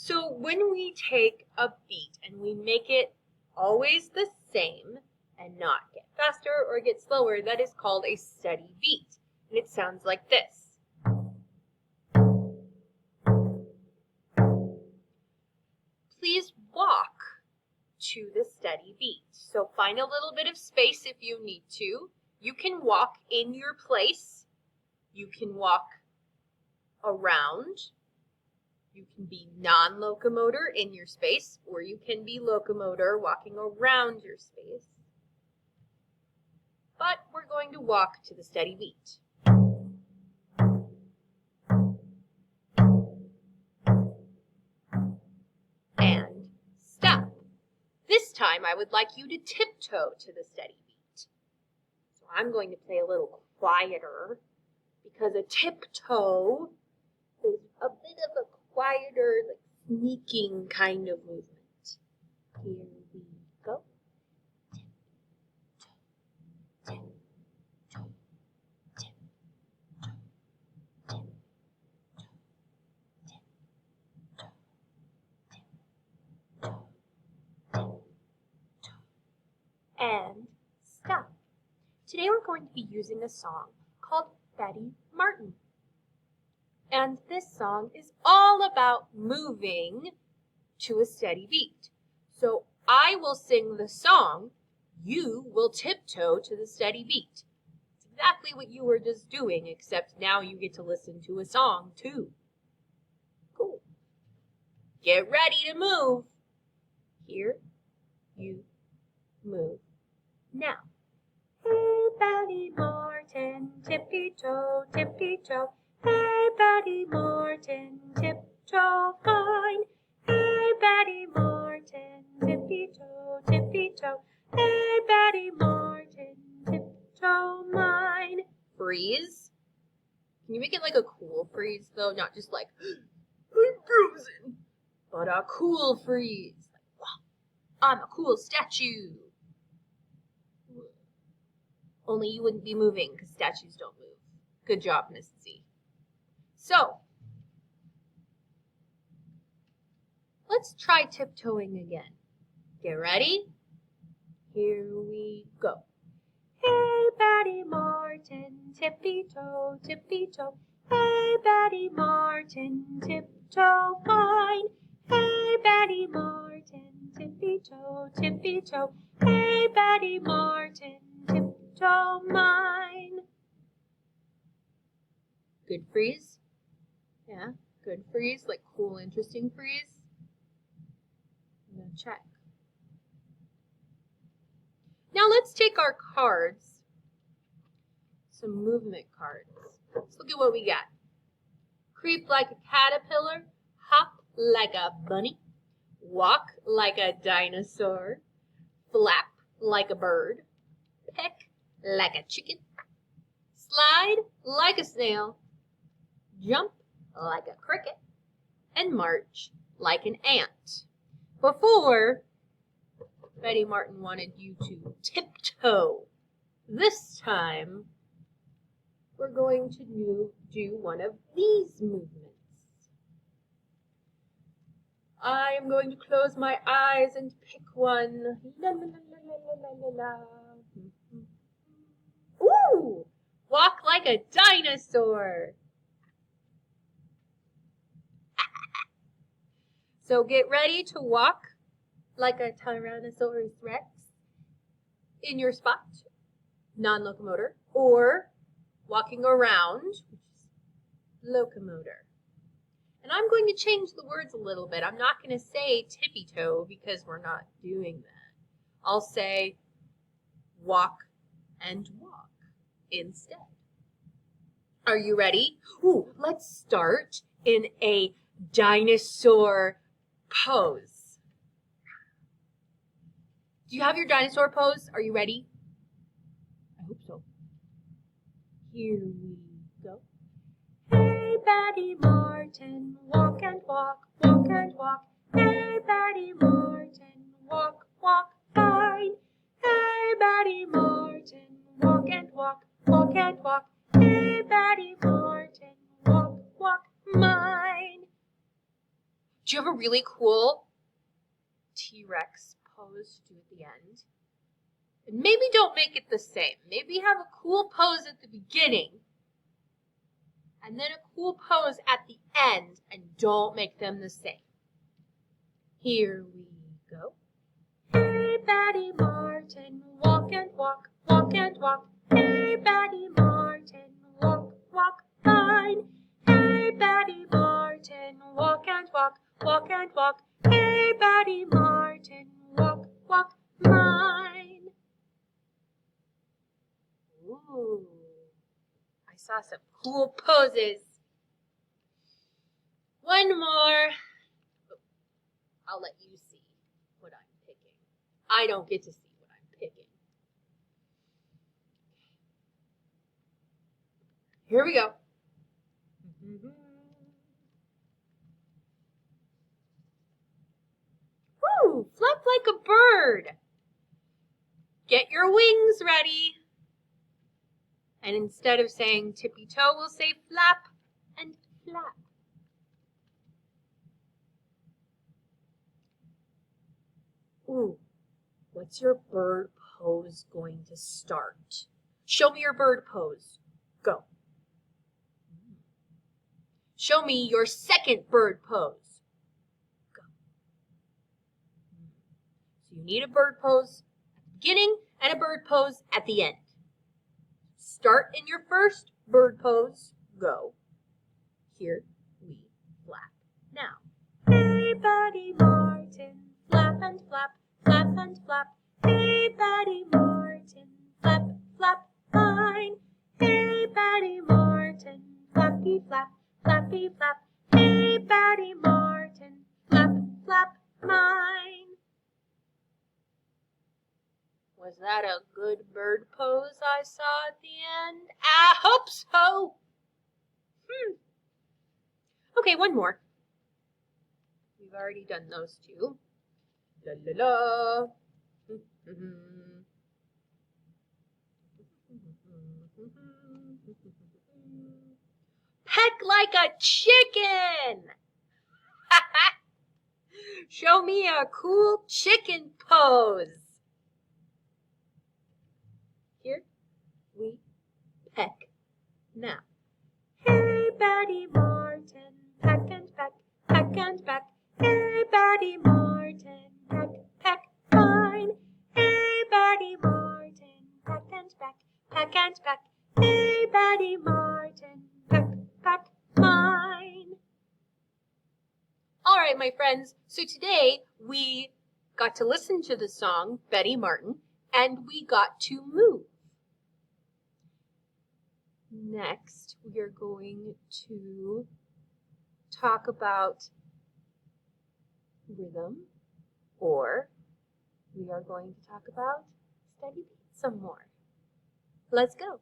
So when we take a beat and we make it always the same and not get faster or get slower, that is called a steady beat. And it sounds like this. Please walk to the steady beat. So find a little bit of space if you need to. You can walk in your place. You can walk around. You can be non-locomotor in your space, or you can be locomotor walking around your space. But we're going to walk to the steady beat. And stop. This time I would like you to tiptoe to the steady beat. So I'm going to play a little quieter because a tiptoe is a bit of a quieter, like sneaking kind of movement. Here we go. And stop. Today we're going to be using a song called Betty Martin. And this song is all about moving to a steady beat. So I will sing the song, you will tiptoe to the steady beat. It's exactly what you were just doing, except now you get to listen to a song too. Cool. Get ready to move. Here you move. Now, hey Betty Martin, tippy-toe, tippy-toe. Hey Betty Martin, tiptoe fine. Hey Betty Martin, tippy-toe, tippy-toe. Hey Betty Martin, tiptoe mine. Freeze. Can you make it like a cool freeze though? Not just like, I'm frozen. But a cool freeze. Like, wow, I'm a cool statue. Only you wouldn't be moving because statues don't move. Good job, Miss Z. So, let's try tiptoeing again. Get ready? Here we go. Hey Betty Martin, tippy-toe, tippy-toe. Hey Betty Martin, tiptoe fine. Hey Betty Martin, tippy-toe, tippy-toe. Hey Betty Martin, tiptoe mine. Good freeze? Yeah, good freeze, like cool, interesting freeze. I'm gonna check. Now let's take our cards, some movement cards. Let's look at what we got. Creep like a caterpillar, hop like a bunny, walk like a dinosaur, flap like a bird, peck like a chicken, slide like a snail, jump like a cricket, and march like an ant. Before, Betty Martin wanted you to tiptoe. This time, we're going to do one of these movements. I am going to close my eyes and pick one. La, la, la, la, la, la, la. Ooh! Walk like a dinosaur. So get ready to walk like a Tyrannosaurus Rex in your spot, non-locomotor, or walking around, which is locomotor. And I'm going to change the words a little bit. I'm not going to say tippy-toe because we're not doing that. I'll say walk and walk instead. Are you ready? Ooh, let's start in a dinosaur pose. Do you have your dinosaur pose? Are you ready? I hope so. Here we go. Hey Betty Martin, walk and walk, walk and walk. Hey Betty Martin, walk, walk fine. Hey Betty Martin, walk and walk, walk and walk. Hey Betty Martin, walk, walk mine. Do you have a really cool T-Rex pose to do at the end? And maybe don't make it the same. Maybe have a cool pose at the beginning and then a cool pose at the end, and don't make them the same. Here we go. Hey, Betty Martin, walk and walk, walk and walk. Hey, Betty Martin, walk, walk, fine. Hey, Betty Martin, walk and walk, walk and walk. Hey, Betty Martin, walk, walk, mine. Ooh, I saw some cool poses. One more. I'll let you see what I'm picking. I don't get to see what I'm picking. Here we go. Woo! Flap like a bird. Get your wings ready. And instead of saying tippy-toe, we'll say flap and flap. Ooh, what's your bird pose going to start? Show me your bird pose. Go. Show me your second bird pose. Go. So you need a bird pose at the beginning and a bird pose at the end. Start in your first bird pose. Go. Here we flap. Now. Hey, Betty Martin, flap and flap, flap and flap. Hey, Betty Martin, flap, flap, fine. Hey, Betty Martin, flappy flap, flappy flap. Hey, Betty Martin, flap, flap, mine. Was that a good bird pose I saw at the end? I hope so. Okay, one more. We've already done those two. La la la. Peck like a chicken. Show me a cool chicken pose. Here we peck. Now. Hey, Betty Martin, peck and peck, peck and peck. Hey, Betty Martin, peck, peck, fine. Hey, Betty Martin, peck and peck, peck and peck. Hey, Betty Martin, peck, peck, fine. All right, my friends, so today we got to listen to the song Betty Martin, and we got to move. Next, we are going to talk about rhythm, or we are going to talk about steady beat some more. Let's go.